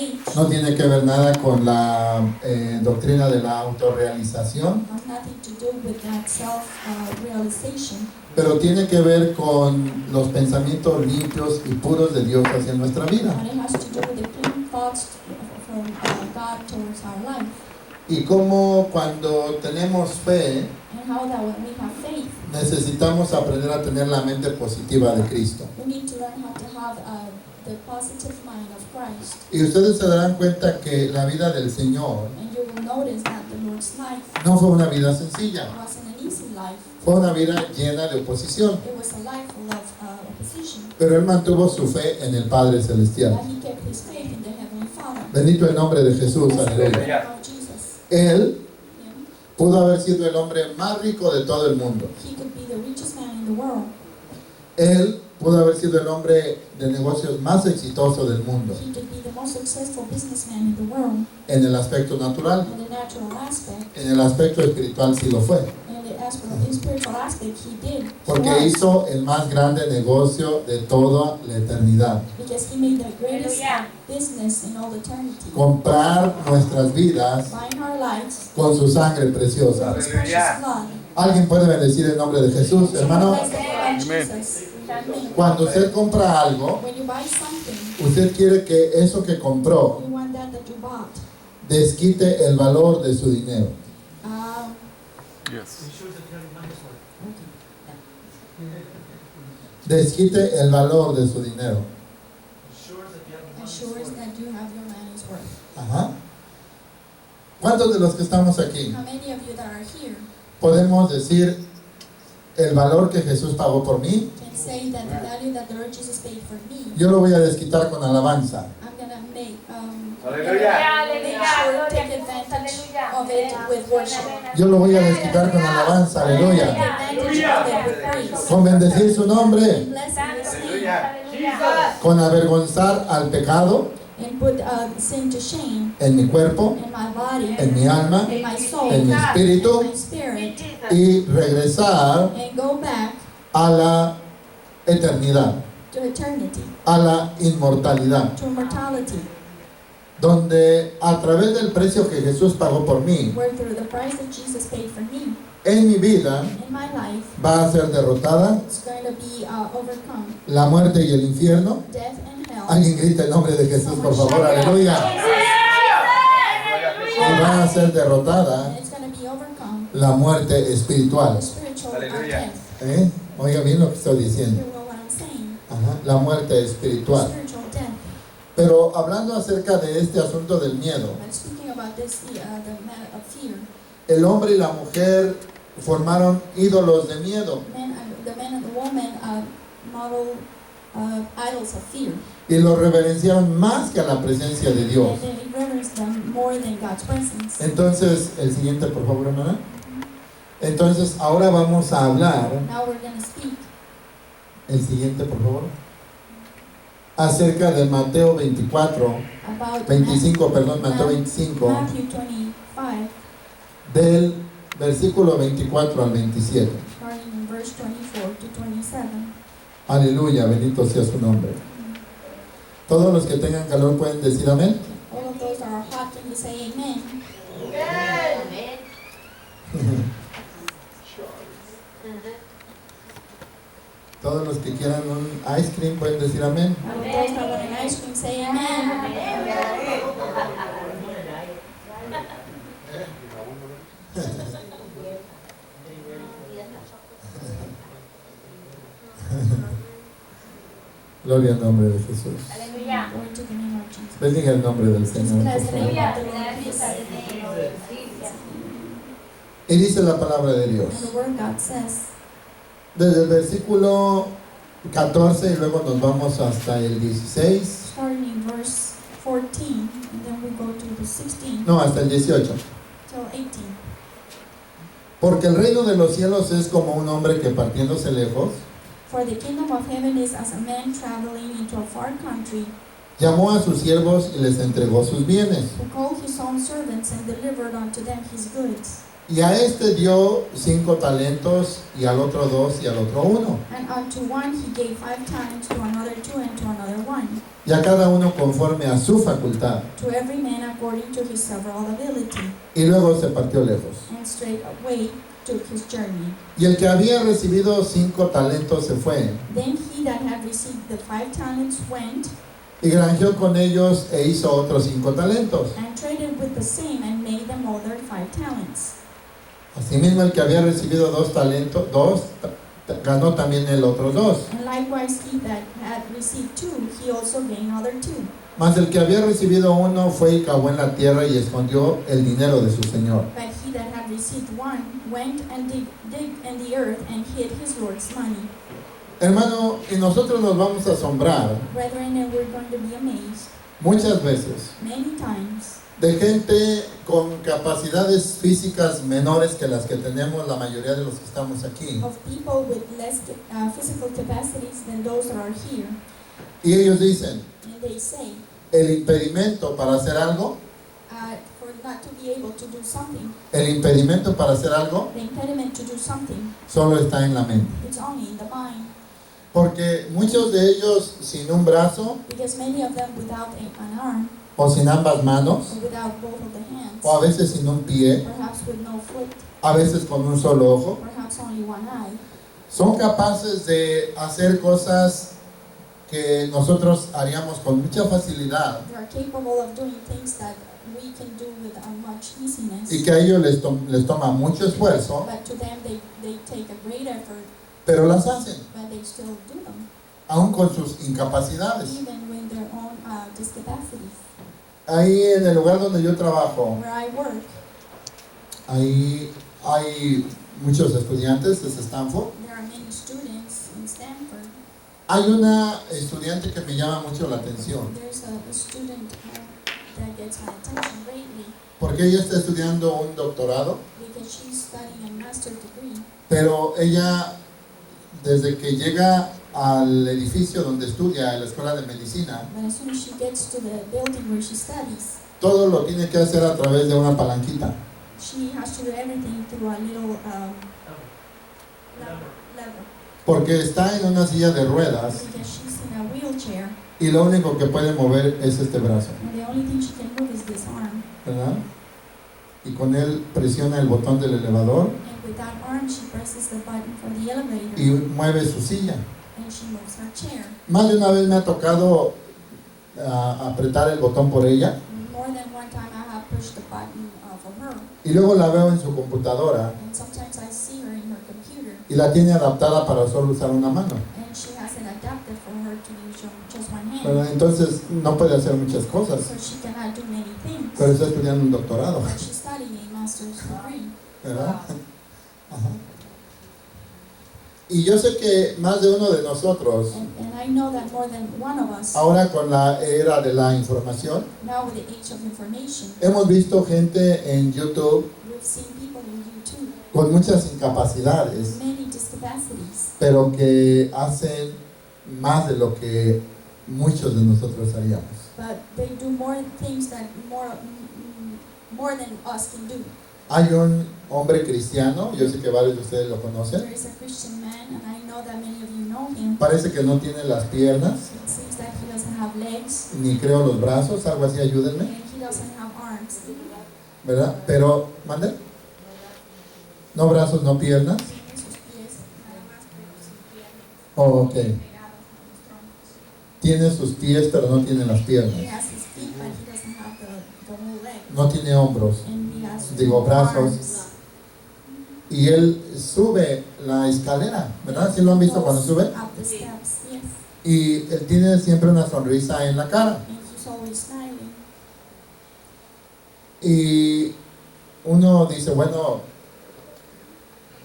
age. No tiene que ver nada con la doctrina de la autorrealización, Has nothing to do with that self-realization. pero tiene que ver con los pensamientos limpios y puros de Dios hacia nuestra vida. But it has to do with the clean thoughts from God towards our life. Y cómo cuando tenemos fe, And how that when we have faith, necesitamos aprender a tener la mente positiva de Cristo. we need to learn how to have the positive mind of Christ. Y ustedes se darán cuenta que la vida del Señor And you will notice that the Lord's life no fue una vida sencilla, wasn't an easy life. fue una vida llena de oposición. It was a life full of opposition. Pero Él mantuvo su fe en el Padre Celestial. But he kept his faith in the Heavenly Father. Bendito el nombre de Jesús, Blessed be the aleluya. name of Jesus. Él Him. pudo haber sido el hombre más rico de todo el mundo. He could be the richest man in the world. Él pudo haber sido el hombre de negocios más exitoso del mundo. He could be the most successful businessman in the world. En el aspecto natural, In the natural aspect, en el aspecto espiritual sí lo fue. and the spiritual aspect, he did. He Porque was. hizo el más grande negocio de toda la eternidad. Because he made the greatest business in all eternity. Comprar nuestras vidas Buying our lives con su sangre preciosa. with his precious blood. ¿Alguien puede bendecir el nombre de Jesús, hermano? Bless the name of Amen. Jesus. Amen. Cuando usted compra algo, When you buy something, usted quiere que eso que compró you want that you bought. desquite el valor de su dinero. Yes. Desquite el valor de su dinero. Assures that you have your money's worth. Ajá. ¿Cuántos de los que estamos aquí How many of you that are here podemos decir el valor que Jesús pagó por mí? can say that the value that the Lord Jesus paid for me, Yo lo voy a desquitar con alabanza. I'm gonna make Aleluya. make sure to take advantage of it with worship. Yo lo voy a desquitar con alabanza, Take aleluya. advantage of it with praise. Con bendecir su nombre, And bless His name. con avergonzar al pecado And put sin to shame en mi cuerpo, in my body, en mi alma, in my soul, en mi in espíritu, my spirit, y regresar and go back a la eternidad, to eternity, a la inmortalidad, to immortality, donde a través del precio que Jesús pagó por mí, where through the price that Jesus paid for me, en mi vida in my life, va a ser derrotada it's going to be overcome. la muerte y el infierno. Death and hell. Alguien grita el nombre de Jesús, por favor, aleluya. Y va a ser derrotada And it's going to be overcome. la muerte espiritual. The spiritual Aleluya. death. Oiga bien lo que estoy diciendo. Hear what I'm saying. Ajá, la muerte espiritual. Spiritual death. Pero hablando acerca de este asunto del miedo, But speaking about this, the matter of fear, el hombre y la mujer formaron ídolos de miedo the man and the woman model idols of fear. y los reverenciaron más que a la presencia de Dios. And they reverence them more than God's presence. Entonces, el siguiente, por favor, hermana. Entonces, ahora vamos a hablar, Now we're going to speak el siguiente, por favor, acerca de Mateo 24, about 25, perdón, Mateo 25, Matthew 25, del versículo 24 al 27. starting in verse 24 to 27. Aleluya, bendito sea su nombre. Todos los que tengan calor pueden decir amén. All of those that are hot, can you say amen? Todos los que quieran un ice cream pueden decir amén. All of those that want an ice cream, say amen. Gloria al nombre de Jesús. Glory to the name of Jesus. Bendiga el nombre del Just Señor, bless por the name favor. of the Lord, please. Y dice la palabra de Dios. And the word God says, Desde el versículo 14 y luego nos vamos hasta el 16. starting in verse 14, and then we go to the 16 No, hasta el 18. till 18. Porque el reino de los cielos es como un hombre que partiéndose lejos, For the kingdom of heaven is as a man traveling into a far country, llamó a sus siervos y les entregó sus bienes. who called his own servants and delivered unto them his goods. Y a este dio 5 talentos, y al otro 2, y al otro 1. And unto one he gave 5 talents, to another 2, and to another 1. Y a cada uno conforme a su facultad. To every man according to his several ability. Y luego se partió lejos. And straightway took his journey. Y el que había recibido 5 talentos se fue, Then he that had received the 5 talents went y granjeó con ellos e hizo otros 5 talentos. and traded with the same, and made them all their 5 talents. Asimismo el que había recibido 2 talentos, ganó también el otro 2. And likewise he that had received 2, he also gained other 2. Mas el que había recibido 1 fue y cavó en la tierra y escondió el dinero de su señor. But he that had received 1 went and digged in the earth, and hid his Lord's money. Hermano, y nosotros nos vamos a asombrar Brethren, and we're going to be amazed muchas veces many times de gente con capacidades físicas menores que las que tenemos la mayoría de los que estamos aquí. of people with less physical capacities than those that are here. Y ellos dicen, And they say, el impedimento para hacer algo, for not to be able to do something, el impedimento para hacer algo the impediment to do something, solo está en la mente. it's only in the mind. Porque muchos de ellos sin un brazo Because many of them without an arm, o sin ambas manos, or without both of the hands, o a veces sin un pie, perhaps with no foot, a veces con un solo ojo, perhaps only one eye, son capaces de hacer cosas que nosotros haríamos con mucha facilidad they are capable of doing things that we can do with much easiness. y que a ellos les toma mucho esfuerzo, But to them, they take a great effort, pero las hacen, but they still do them, aun con sus incapacidades. even with their own discapacities. Ahí en el lugar donde yo trabajo, Where I work, ahí hay muchos estudiantes de Stanford. there are many students in Stanford. Hay una estudiante que me llama mucho la atención, There's a student that gets my attention greatly porque ella está estudiando un doctorado, because she's studying a master's degree. pero ella, desde que llega al edificio donde estudia, en la escuela de medicina, But as soon as she gets to the building where she studies, todo lo tiene que hacer a través de una palanquita. she has to do everything through a little lever Porque está en una silla de ruedas because she's in a wheelchair, y lo único que puede mover es este brazo, and the only thing she can move is this arm. ¿verdad? Y con él presiona el botón del elevador And with that arm, she presses the button for the elevator, y mueve su silla. and she moves her chair. Más de una vez me ha tocado apretar el botón por ella More than one time, I have pushed the button for her, y luego la veo en su computadora and sometimes I see her in her computer, y la tiene adaptada para solo usar una mano, and she has it adapted for her to use just one ¿verdad? hand, Entonces no puede hacer muchas cosas, so she cannot do many things. pero está estudiando un doctorado, But she's studying a master's degree. ¿verdad? Ajá. Y yo sé que más de uno de nosotros, And I know that more than one of us, ahora con la era de la información, now with the age of information, hemos visto gente en YouTube we've seen people in YouTube, con muchas incapacidades, many discapacities, pero que hacen más de lo que muchos de nosotros haríamos. but they do more things that more than us can do. Hay un hombre cristiano, yo sé que varios de ustedes lo conocen, There is a Christian man, and I know that many of you know him. parece que no tiene las piernas, It seems that he doesn't have legs, ni creo los brazos, algo así, ayúdenme, and he doesn't have arms. ¿verdad? Pero, ¿mande? No brazos, no piernas. Tiene sus pies, nada más, pero sin piernas, Oh, ok. pegados a los troncos. Tiene sus pies, pero no tiene las He piernas. has his feet, but he doesn't have the whole leg. No tiene hombros. And he has Digo, brazos. arms. Y él sube la escalera, ¿verdad? ¿Sí lo han visto cuando sube? Up the steps, yes. Y él tiene siempre una sonrisa en la cara. And he's always smiling. Y uno dice, bueno,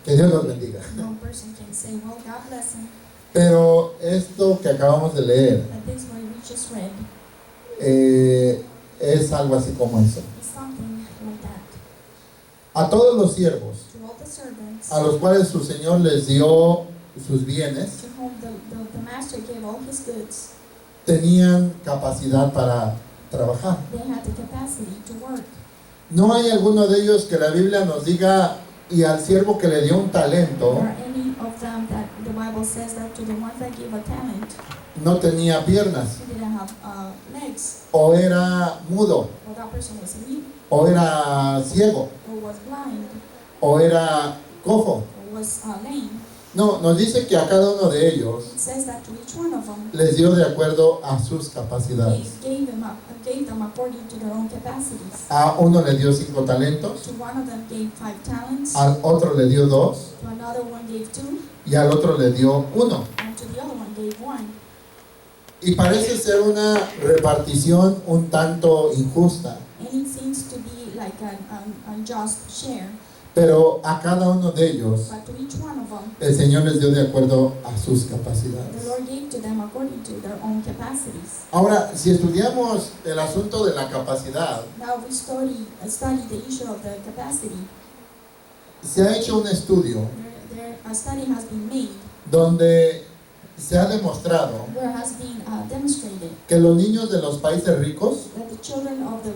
que Dios los bendiga. One person can say, well, God bless him. Pero esto que acabamos de leer But this what we just read es algo así como eso. is something like that. A todos los siervos, To all the servants, a los cuales su Señor les dio sus bienes, to whom the master gave all his goods, tenían capacidad para trabajar. they had the capacity to work. No hay alguno de ellos que la Biblia nos diga, y al siervo que le dio un talento, Or any of them that the Bible says that to the ones that give a talent, no tenía piernas, he didn't have legs, o era mudo, or that person was mute, o era ciego, or was blind, o era cojo. or was lame. No, nos dice que a cada uno de ellos It says that to each one of them, les dio de acuerdo a sus capacidades. gave them according to their own capacities. A uno le dio 5 talentos, To one of them gave 5 talents, al otro le dio 2 to another one gave 2, y al otro le dio 1. and to the other one gave 1. Y parece ser una repartición un tanto injusta, And it seems to be like an unjust share. pero a cada uno de ellos But to each one of them, el Señor les dio de acuerdo a sus the capacidades. Lord gave to them according to their own capacities. Ahora, si estudiamos el asunto de la capacidad, Now we study the issue of the capacity. se ha hecho un estudio A study has been made donde se ha demostrado where has been demonstrated que los niños de los países ricos that the children of the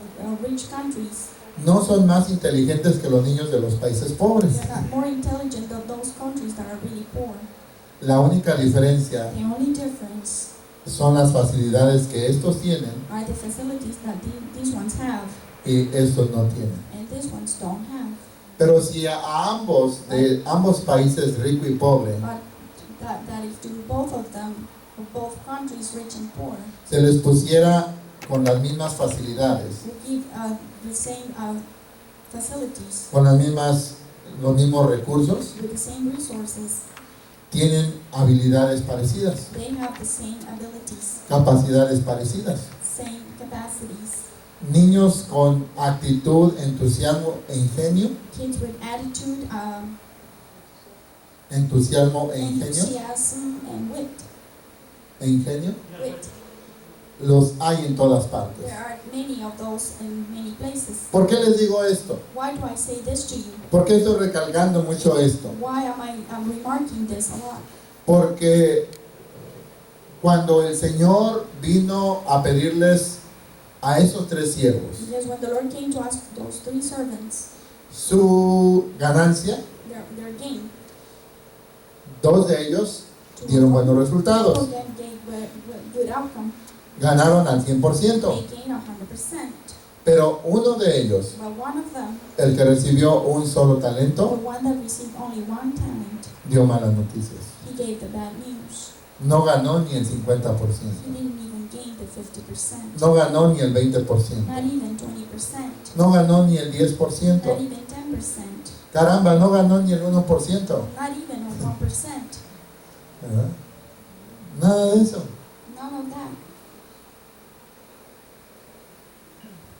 rich countries no son más inteligentes que los niños de los países pobres. are not more intelligent than those countries that are really poor. La única diferencia The only difference son las facilidades que estos tienen are the facilities that these ones have y estos no tienen. and these ones don't have. Pero si a ambos, de ambos países, rico y pobre, But that if to both of them, of both countries, rich and poor, se les pusiera con las mismas facilidades, we give the same facilities con los mismos recursos, with the same resources, tienen habilidades parecidas, they have the same abilities, capacidades parecidas. same capacities. Niños con actitud, entusiasmo e ingenio, Kids with attitude, entusiasmo e ingenio, enthusiasm, and wit. Wit. Los hay en todas partes. There are many of those in many places. ¿Por qué les digo esto? Why do I say this to you? ¿Por qué estoy recalcando mucho esto? Why am I'm remarking this a lot? Porque cuando el Señor vino a pedirles a esos 3 siervos Because when the Lord came to ask those 3 servants su ganancia, their gain, 2 de ellos two dieron of buenos them resultados, gave good outcome. ganaron al They 100%, gained 100%. pero uno de ellos, But one of them, el que recibió un solo the talento, one that received only 1 talent, dio malas noticias. he gave the bad news. No ganó ni el 50%, He didn't even gain the 50%. no ganó ni el 20%, Not even 20%. no ganó ni el Not 10%, even 10%. caramba, no ganó ni el 1%, Not even 1%. ¿verdad? Nada de eso. None of that.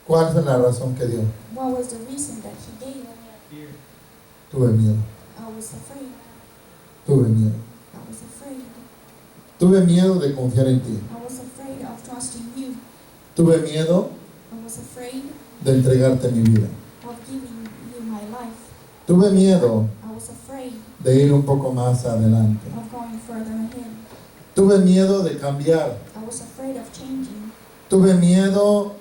¿Cuál fue la razón que dio? What was the reason that he gave? Tuve miedo, I was afraid. tuve miedo. I was afraid. Tuve miedo de confiar en ti. I was afraid of trusting you. Tuve miedo I was afraid de entregarte mi vida. of giving you my life. Tuve miedo I was afraid de ir un poco más adelante. of going further ahead. Tuve miedo de cambiar. I was afraid of changing. Tuve miedo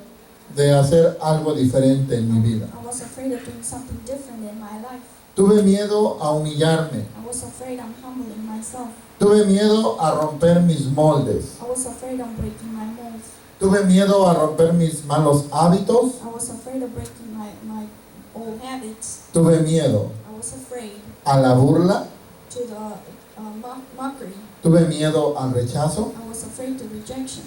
de hacer algo diferente en mi vida. I was afraid of doing something different in my life. Tuve miedo a humillarme. I was afraid I'm humbling myself. Tuve miedo a romper mis moldes. I was afraid of breaking my molds. Tuve miedo a romper mis malos hábitos. I was afraid of breaking my old habits. Tuve miedo I was afraid a la burla. to the mockery. Tuve miedo al rechazo. I was afraid to rejection.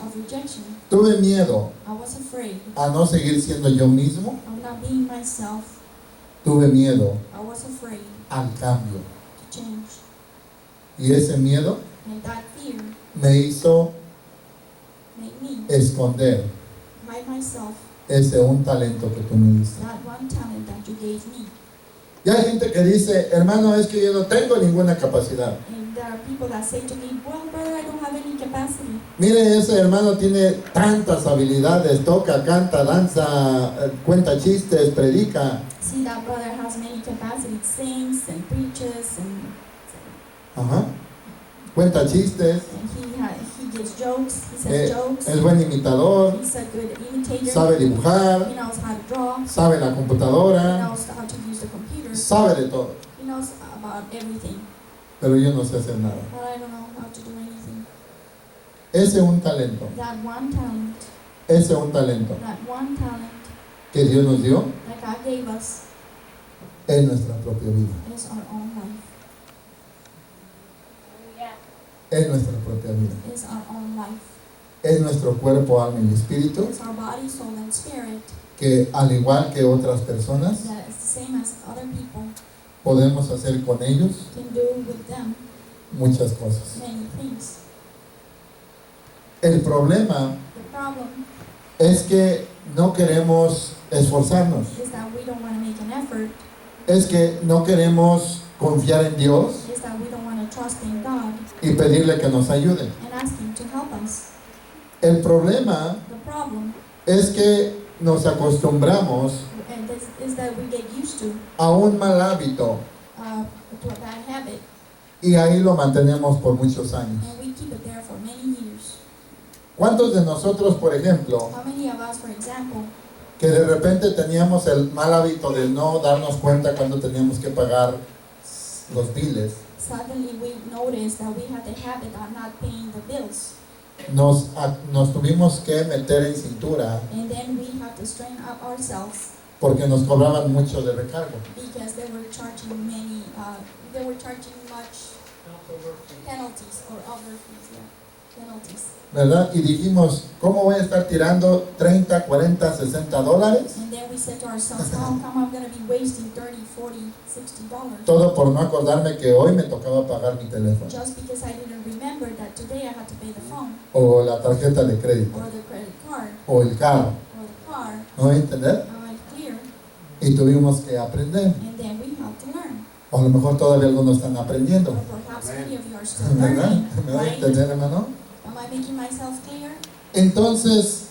Tuve miedo I was afraid a no seguir siendo yo mismo. of not being myself. Tuve miedo I was afraid al cambio. to change. Y ese miedo And that fear me hizo made me esconder hide myself, ese un talento que tú me diste. that 1 talent that you gave me. Y hay gente que dice, hermano, es que yo no tengo ninguna capacidad. And there are people that say to me, well, brother, I don't have any capacity. Mire, ese hermano tiene tantas habilidades, toca, canta, danza, cuenta chistes, predica. See, that brother has many capacities, sings and preaches, and Ajá. Cuenta chistes. he gives jokes, he says jokes, es buen imitador, he's a good imitator, sabe dibujar, he knows how to draw, sabe la he computadora, knows how to use the computer, sabe de todo, he knows about everything, pero yo no sé hacer nada. but I don't know how to do anything. Ese es un talento, That one talent, ese es un talento that one talent que Dios nos dio that God gave us en nuestra propia vida, is our own life, en nuestra propia vida, is our own life, en nuestro cuerpo, alma y espíritu, is our body, soul, and spirit, que al igual que otras personas, that is the same as other people podemos hacer con ellos can do with them muchas cosas. many things. El problema The problem es que no queremos esforzarnos, is that we don't want to make an effort, es que no queremos confiar en Dios is that we don't want to trust in God y pedirle que nos ayude. and ask Him to help us. El problema The problem es que nos acostumbramos and this is that we get used to a un mal hábito a bad habit, y ahí lo mantenemos por muchos años. and we keep it there for many years. ¿Cuántos de nosotros, por ejemplo, How many of us, for example, que de repente teníamos el mal hábito de no darnos cuenta cuando teníamos que pagar los biles, suddenly we noticed that we had the habit of not paying the bills, nos tuvimos que meter en cintura and then we had to strain up ourselves porque nos cobraban mucho de recargo? because they were charging much penalties or other fees, penalties. ¿Verdad? Y dijimos, ¿cómo voy a estar tirando 30, 40, 60 dólares? And then we said to ourselves, how come I'm going to be wasting $30, $40, $60 Todo por no acordarme que hoy me tocaba pagar mi teléfono just because I didn't remember that today I had to pay the phone o la tarjeta de crédito or the credit card o el carro. or the car. ¿No voy a entender? Am I clear? Y tuvimos que aprender. And then we have to learn. O a lo mejor todavía algunos están aprendiendo. Or perhaps many of you are still ¿Verdad? learning, ¿Me voy a right? entender, hermano? Am I making myself clear? Entonces,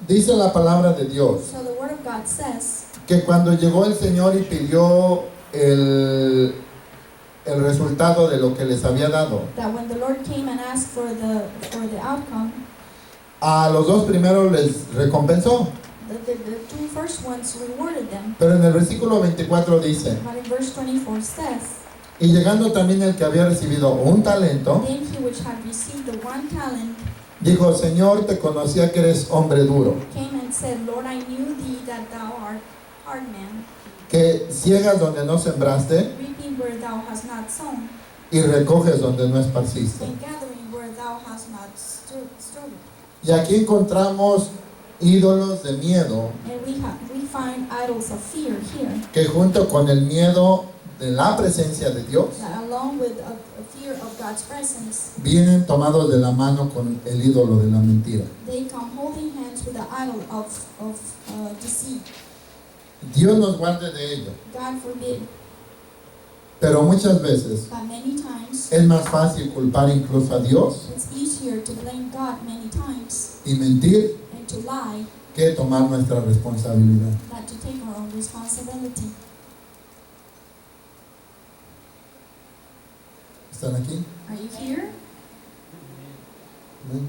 dice la palabra de Dios So the Word of God says que cuando llegó el Señor y pidió el resultado de lo que les había dado, that when the Lord came and asked for the outcome, a los dos primeros les recompensó. the two first ones rewarded them. Pero en el versículo 24 dice, But in verse 24 says, y llegando también el que había recibido un talento, then he which had received the one talent dijo, Señor, te conocía que eres hombre duro, came and said, Lord, I knew thee that thou art hard man, que ciegas donde no sembraste reaping where thou hast not sown, y recoges donde no esparciste. and gathering where thou hast not stewed. Y aquí encontramos ídolos de miedo And we find idols of fear here, que junto con el miedo de la presencia de Dios that along with a fear of God's presence, vienen tomados de la mano con el ídolo de la mentira. they come holding hands with the idol of deceit. Dios nos guarde de ello, God forbid, pero muchas veces but many times es más fácil culpar incluso a Dios it's easier to blame God many times y mentir and to lie que tomar nuestra responsabilidad. than to take our own responsibility. ¿Están aquí? Are you here? ¿No?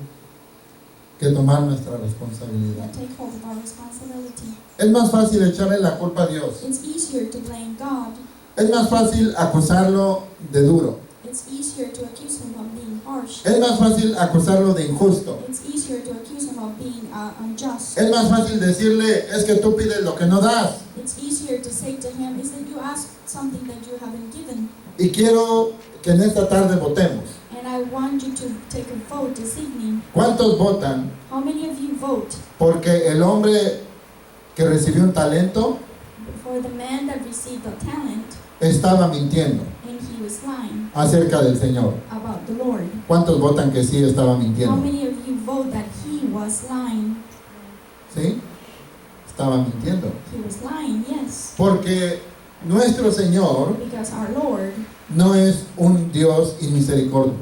Que tomar nuestra responsabilidad. That take hold of our responsibility. Es más fácil echarle la culpa a Dios. It's easier to blame God. Es más fácil acusarlo de duro. It's easier to accuse him of being harsh. Es más fácil acusarlo de injusto. It's easier to accuse him of being unjust. Es más fácil decirle, es que tú pides lo que no das. It's easier to say to him, is that you ask something that you haven't given. Y quiero que en esta tarde votemos. And I want you to take a vote this evening. ¿Cuántos votan How many of you vote porque el hombre que recibió un talento for the man that received the talent estaba mintiendo and he was lying acerca del Señor? about the Lord? ¿Cuántos votan que sí estaba How mintiendo? many of you vote that he was lying? ¿Sí? Estaba mintiendo. He was lying, yes. Porque nuestro Señor Because our Lord, no es un Dios inmisericordio.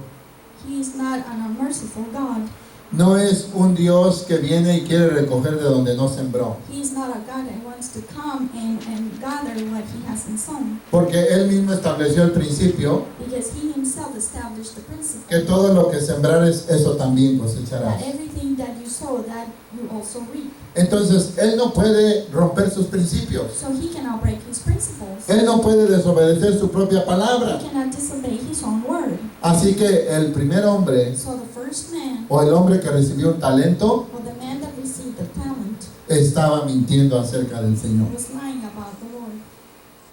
He is not an unmerciful God. No es un Dios que viene y quiere recoger de donde no sembró. He's not a God that wants to come and gather what he hasn't sown. Porque Él mismo estableció el principio Because he himself established the principle que todo lo que sembrares, eso también cosecharás. that everything that you sow, that you also reap. Entonces, Él no puede romper sus principios. So he cannot break his principles. Él no puede desobedecer su propia palabra. He cannot disobey his own word. Así que el primer hombre, So the first man, o el hombre que recibió un talento, or the man that received the talent, estaba mintiendo acerca del Señor. was lying about the Lord.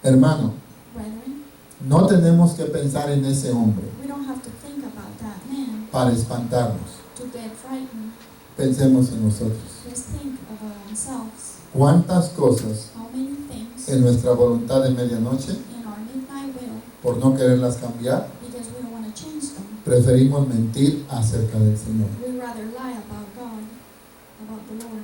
Hermano, Brethren, no tenemos que pensar en ese hombre we don't have to think about that man para espantarnos. to get frightened. Pensemos en nosotros. Just think of ourselves. ¿Cuántas cosas How many things en nuestra voluntad de medianoche, in our midnight will, por no quererlas cambiar, because we don't want to change them, preferimos mentir acerca del Señor? we rather lie about God, about the Lord.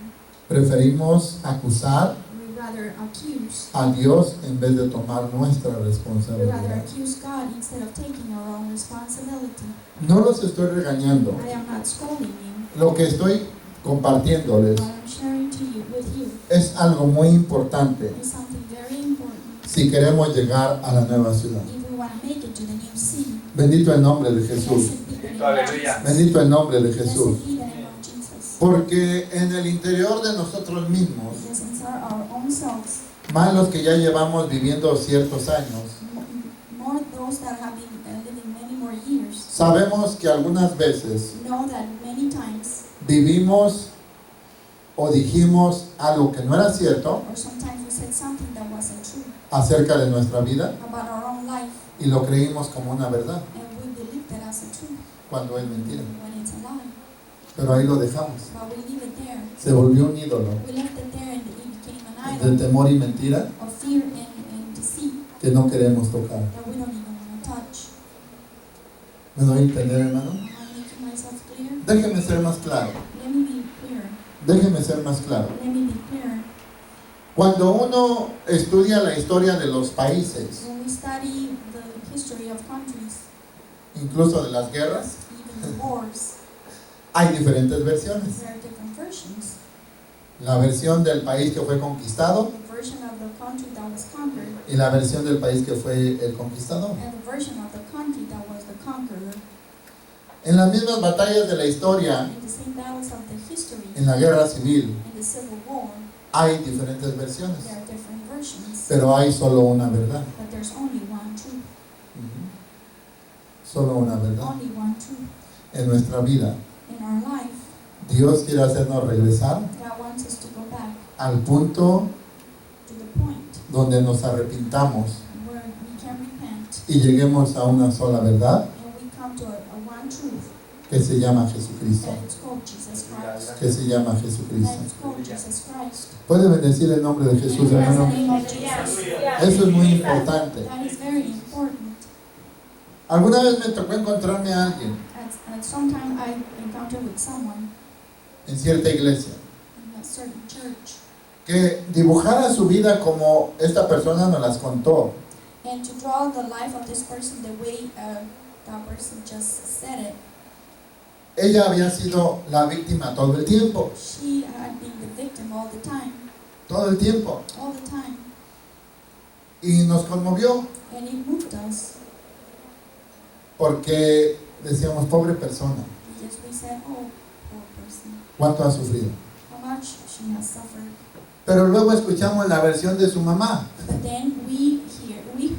Preferimos acusar We rather accuse. a Dios en vez de tomar nuestra We rather responsabilidad. accuse God instead of taking our own responsibility. No los estoy regañando. I am not scolding you. Lo que estoy compartiéndoles What I'm sharing to you with you es algo muy importante is something very important si queremos llegar a la nueva ciudad. if we want to make it to the new city. Bendito el nombre de Jesús. Blessed be the name of Aleluya. Jesus. Bendito el nombre de Jesús. Blessed be the name of Jesus. Porque en el interior de nosotros mismos, Because inside our own selves, más los que ya llevamos viviendo ciertos años, more those that have been living many more years, sabemos que algunas veces know that many times, vivimos o dijimos algo que no era cierto or sometimes we said something that wasn't true acerca de nuestra vida about our own life, y lo creímos como una verdad, and we believed that as a truth cuando es mentira. when it's a lie. Pero ahí lo dejamos. But we leave it there. Se volvió un ídolo We left it there and it became an de idol temor y mentira of fear and deceit que no queremos tocar. that we don't even want to touch. ¿Me doy a entender, hermano? Am I making myself clear? Déjeme ser más claro. Let me be clear. Déjeme ser más claro. Let me be clear. Cuando uno estudia la historia de los países, When we study the history of countries, incluso de las guerras, even the wars, hay diferentes versiones. there are different versions. La versión del país que fue conquistado The version of the country that was conquered y la versión del país que fue el conquistador. and the version of the country that was the conqueror. En las mismas batallas de la historia, In the same battles of the history, en la guerra civil, in the Civil War, hay diferentes versiones, there are different versions, pero hay solo una verdad. but there's only one truth. Ujú. Solo una verdad. Only one truth. En nuestra vida, In our life, Dios quiere hacernos regresar God wants us to go back al punto to the point donde nos arrepintamos where we can repent y lleguemos a una sola verdad and we come to a one truth, que se llama Jesucristo. that it's called Jesus Christ. Que se llama That Jesucristo. it's called Jesus Christ. ¿Puede bendecir el nombre de Jesús, Bless the hermano? name of Jesus. Eso es muy importante. That is very important. Alguna vez me tocó encontrarme a alguien At some time I encountered with someone en cierta iglesia in a certain church, que dibujara su vida como esta persona nos las contó. and to draw the life of this person the way that person just said it, Ella había sido la víctima todo el tiempo, she had been the victim all the time, todo el tiempo. Y nos conmovió and it moved us porque decíamos, pobre persona, because we said, oh, poor person, cuánto ha sufrido. how much she has suffered. Pero luego escuchamos la versión de su mamá But then we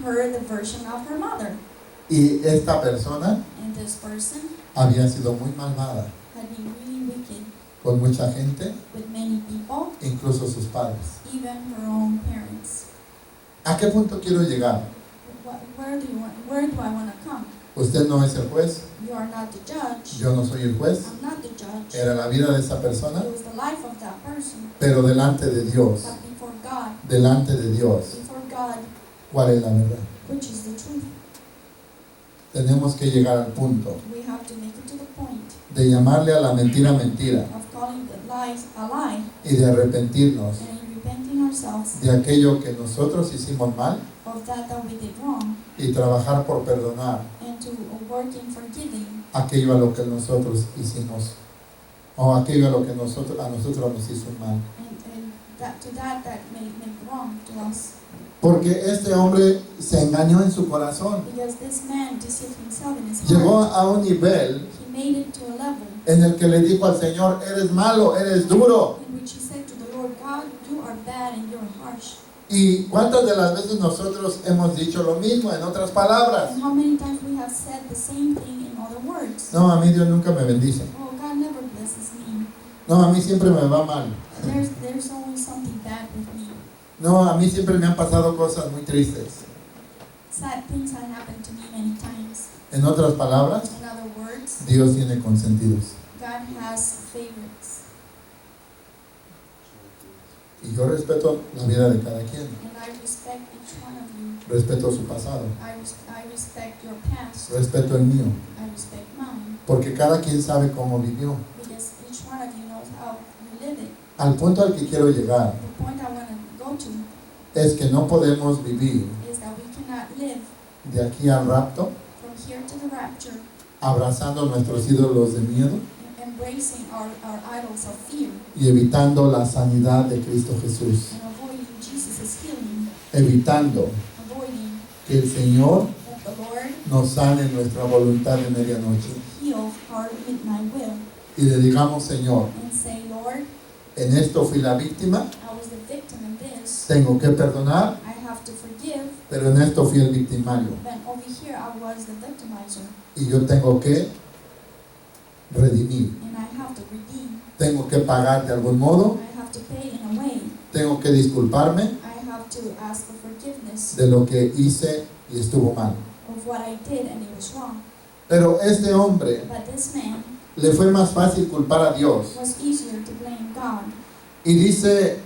heard the version of her mother, y esta persona and this person había sido muy malvada had been really wicked con mucha gente, with many people, incluso sus padres. even her own parents. ¿A qué punto quiero llegar? Where do I want to come? Usted no es el juez, You are not the judge. yo no soy el juez, I'm not the judge. era la vida de esa persona, It was the life of that person. pero delante de Dios, But before God, before God, ¿cuál es la verdad? which is the truth, Tenemos que llegar al punto we have to make it to the point de llamarle a la mentira mentira of calling the lies a lie y de arrepentirnos and repenting ourselves de aquello que nosotros hicimos mal of that we did wrong, y trabajar por perdonar and to work in forgiving aquello a lo que nosotros hicimos o aquello a lo que a nosotros nos hizo mal. and that made wrong to us. Porque este hombre se engañó en su corazón. Because this man deceived himself in his Llegó heart. a un nivel He made it to a level en el que le dijo al Señor, eres malo, eres duro. in which he said to the Lord, God, you are bad and you're harsh. ¿Y cuántas de las veces nosotros hemos dicho lo mismo en otras palabras? And how many times we have said the same thing in other words? No, a mí Dios nunca me bendice. Oh, God never blesses me. No, a mí siempre me va mal. There's always something bad with me. No, a mí siempre me han pasado cosas muy tristes. Sad things have happened to me many times. En otras palabras, In other words, Dios tiene consentidos. God has favorites. Y yo respeto la vida de cada quien. And I respect each one of you. Respeto su pasado. I respect your past. Respeto el mío. I respect mine. Porque cada quien sabe cómo vivió. Because each one of you knows how you live it. Al punto al que quiero llegar The point I want to go to es que no podemos vivir is that we cannot live de aquí al rapto from here to the rapture abrazando nuestros ídolos de miedo embracing our idols of fear y evitando la sanidad de Cristo Jesús. and avoiding Jesus' healing, Evitando avoiding que el Señor that the Lord nos sane nuestra voluntad de medianoche. heal our midnight will Y le digamos, Señor, and say, Lord, en esto fui la víctima, I was the victim in this. tengo que perdonar, I have to forgive, pero en esto fui el victimario. but over here I was the victimizer Y yo tengo que redimir. and I have to redeem. Tengo que pagar de algún modo, I have to pay in a way. tengo que disculparme I have to ask for forgiveness de lo que hice y estuvo mal. of what I did and it was wrong. Pero este hombre But this man le fue más fácil culpar a Dios. was easier to blame God. Y dice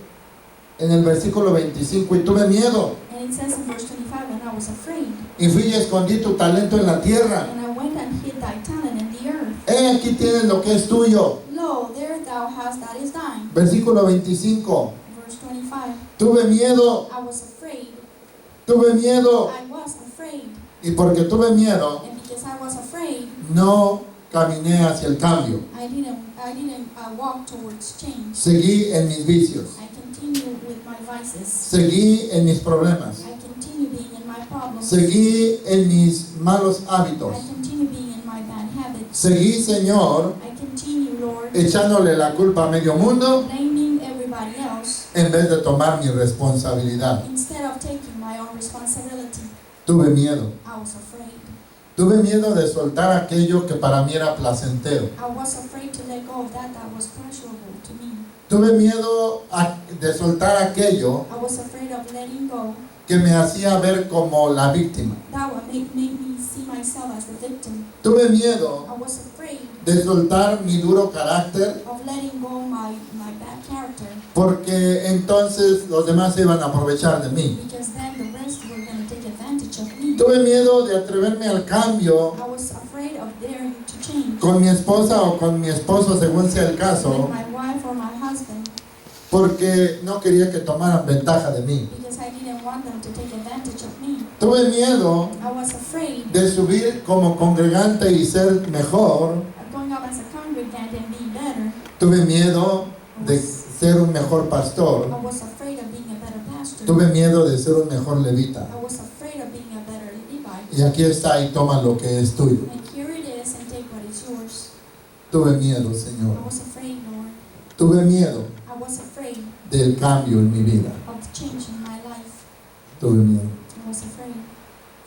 en el versículo 25, y tuve miedo, And it says in verse 25, and I was afraid, y fui y escondí tu talento en la tierra. and I went and hid thy talent in the earth. He aquí tienes lo que es tuyo. Lo, there thou hast that is thine. Versículo 25, Verse 25, tuve miedo, I was afraid, tuve miedo, I was afraid, y porque tuve miedo, and because I was afraid, no caminé hacia el cambio. I didn't walk towards change. Seguí en mis vicios, I continue with my vices. seguí en mis problemas, I continue being in my problems. seguí en mis malos hábitos, I continue being in my bad habits. seguí, Señor, I continue, Lord, echándole la culpa a medio mundo blaming everybody else en vez de tomar mi responsabilidad. instead of taking my own responsibility. Tuve miedo. I was afraid. Tuve miedo de soltar aquello que para mí era placentero. I was afraid to let go of that was pleasurable to me. Tuve miedo de soltar aquello I was afraid of letting go. que me hacía ver como la víctima. That would make me see myself as the victim. Tuve miedo I was afraid de soltar mi duro carácter of letting go my bad character porque entonces los demás se iban a aprovechar de mí. because then the rest were going to take advantage of me. Tuve miedo de atreverme al cambio I was afraid of daring to change con mi esposa o con mi esposo según sea el with caso my wife or my husband porque no quería que tomaran ventaja de mí. because I didn't want them to take advantage of me. Tuve miedo I was afraid de subir como congregante y ser mejor. of going up as a congregant and being better. Tuve miedo de ser un mejor pastor. I was afraid of being a better pastor. Tuve miedo de ser un mejor levita. I was afraid of being a better Levite. Y aquí está y toma lo que es tuyo. And here it is, and take what is yours. Tuve miedo, I Señor. was afraid, Lord. Tuve miedo I was afraid del cambio en mi vida. of the change in my life. Tuve miedo. I was afraid.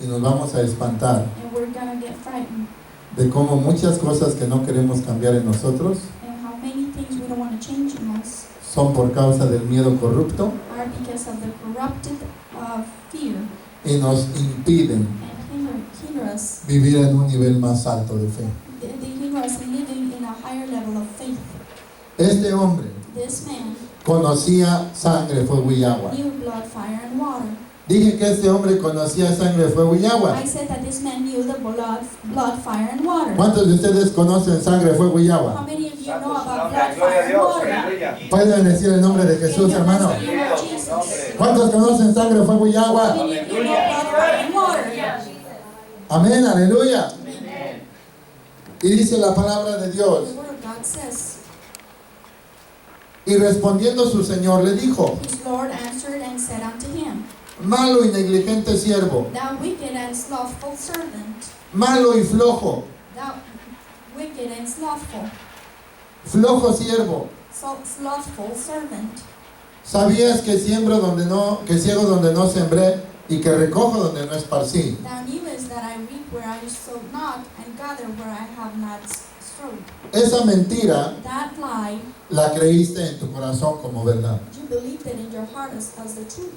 Y nos vamos a espantar And we're gonna get frightened. de cómo muchas cosas que no queremos cambiar en nosotros And how many things we don't want to change in us son por causa del miedo corrupto are because of the corrupted fear y nos impiden and hinder us. vivir en un nivel más alto de fe. They hinder us in living in a higher level of faith. Este hombre This man conocía sangre, fuego y agua. knew blood, fire, and water. Dije que este hombre conocía sangre, fuego y agua. I said that this man knew the blood, fire, and water. ¿Cuántos de ustedes conocen sangre, fuego y How agua? many of you Santo know su about nombre, blood, gloria a fire, and Dios, water? aleluya. Pueden decir el nombre de Jesús, hermano. ¿Cuántos conocen sangre, fuego y agua? How many of you know blood, fire, and water? Amén, aleluya. Y dice la palabra de Dios The word of God says Y respondiendo su señor le dijo: His Lord answered and said unto him, malo y negligente siervo, Thou wicked and slothful servant, malo y flojo, thou wicked and slothful, flojo siervo. slothful servant. ¿Sabías que siembro que ciego donde no sembré y que recojo donde no esparcí? Thou knewest that I reap where I sowed not, and gather where I have not strowed. Esa mentira That lie, la creíste en tu corazón como verdad. you believed it in your heart as the truth.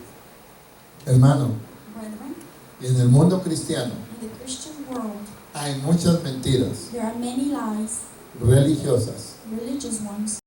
Hermano, Brethren, y en el mundo cristiano in the Christian world, hay muchas mentiras there are many lies, religiosas religious ones,